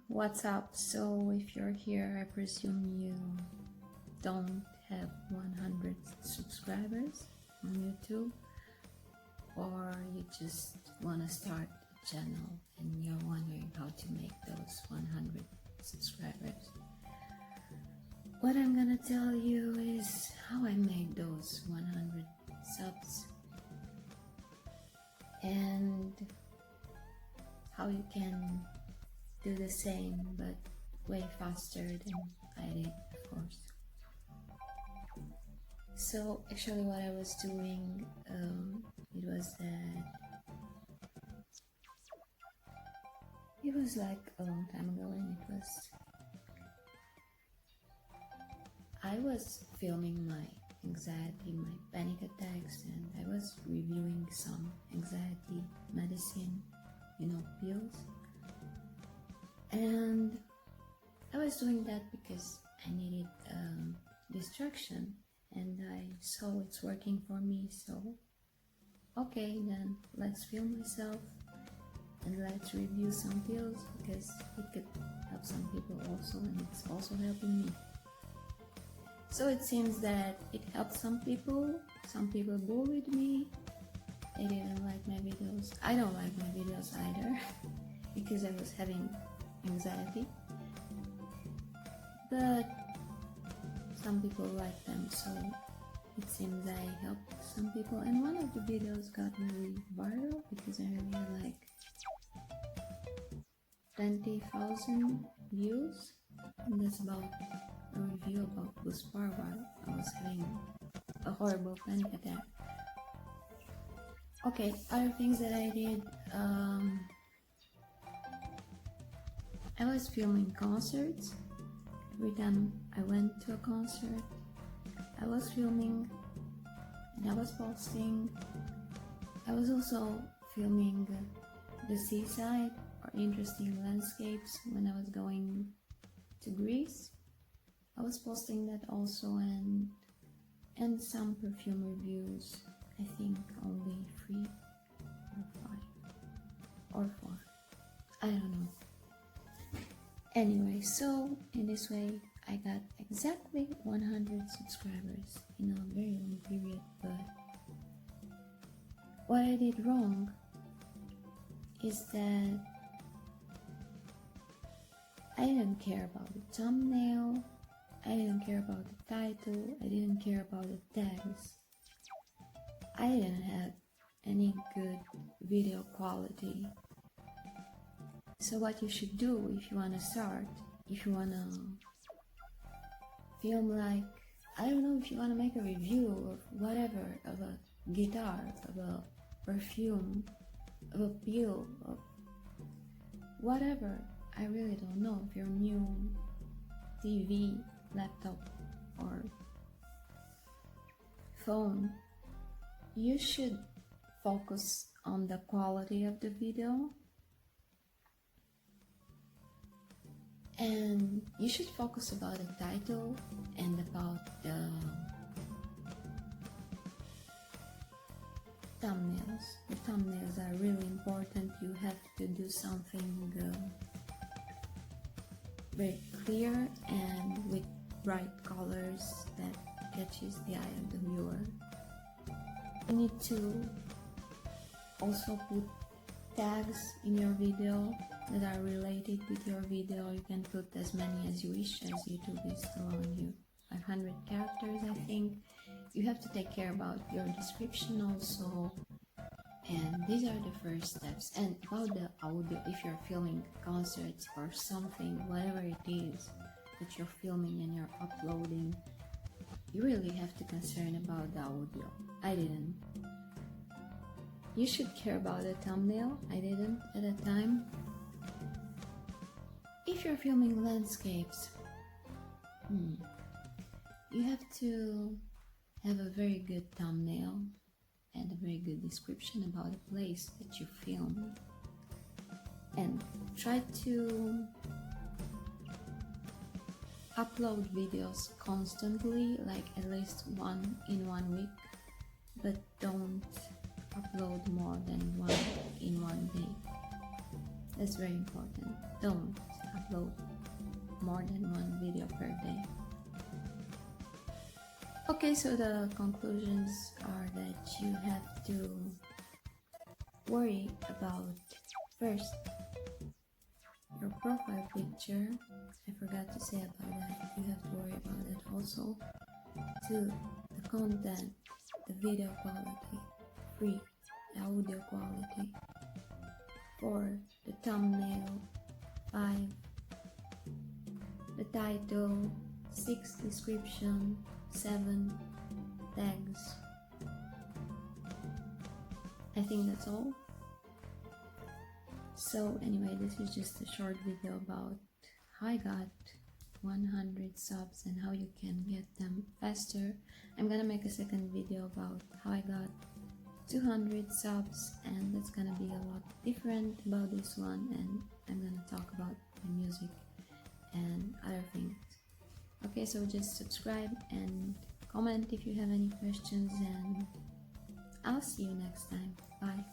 What's up? So if you're here, I presume you don't have 100 subscribers on YouTube, or you just want to start a channel and you're wondering how to make those 100 subscribers. What I'm gonna tell you is how I made those 100 subs and how you can do the same but way faster than I did, of course. So actually what I was doing, it was that it was like a long time ago, and I was filming my anxiety, my panic attacks, and I was reviewing some anxiety medicine, pills. And I was doing that because I needed distraction, and I saw it's working for me. So okay, then let's film myself and let's review some pills, because it could help some people also, and it's also helping me. So it seems that it helped some people bullied me, they didn't like my videos. I don't like my videos either because I was having anxiety, but some people like them, so it seems I helped some people. And one of the videos got really viral because I really had like 20,000 views, and that's about a review about Buspar while I was having a horrible panic attack. Okay, other things that I did, I was filming concerts. Every time I went to a concert, I was filming and I was posting. I was also filming the seaside or interesting landscapes when I was going to Greece. I was posting that also, and some perfume reviews. I think only 3 or 5 or 4. I don't know. Anyway, so in this way I got exactly 100 subscribers in a very long period. But what I did wrong is that I didn't care about the thumbnail, I didn't care about the title, I didn't care about the tags. I didn't have any good video quality. So what you should do if you want to start, if you want to film, like, I don't know, if you want to make a review of whatever, of a guitar, of a perfume, of a pill, of whatever, I really don't know, if your new TV, laptop or phone, you should focus on the quality of the video, and you should focus about the title and about the thumbnails. The thumbnails are really important. You have to do something very clear and with bright colors that catches the eye of the viewer. You need to also put tags in your video that are related with your video. You can put as many as you wish, as YouTube is allowing you. 100 characters, I think. You have to take care about your description also, and these are the first steps. And about the audio, if you're filming concerts or something, whatever it is that you're filming and you're uploading, you really have to concern about the audio. I didn't. You should care about the thumbnail. I didn't at the time. If you're filming landscapes, you have to have a very good thumbnail and a very good description about the place that you film, and try to upload videos constantly, like at least one in 1 week, but don't upload more than one in 1 day. That's very important. Don't. upload more than one video per day. Okay, so the conclusions are that you have to worry about, first, your profile picture. I forgot to say about that. You have to worry about it also. 2, the content, the video quality. 3, the audio quality. 4, the thumbnail. 5, the title. 6, description. 7, tags. I think that's all. So anyway, this is just a short video about how I got 100 subs and how you can get them faster. I'm gonna make a second video about how I got 200 subs, and that's gonna be a lot different about this one, and I'm gonna talk about my music and other things. Okay, so just subscribe and comment if you have any questions, and I'll see you next time. Bye.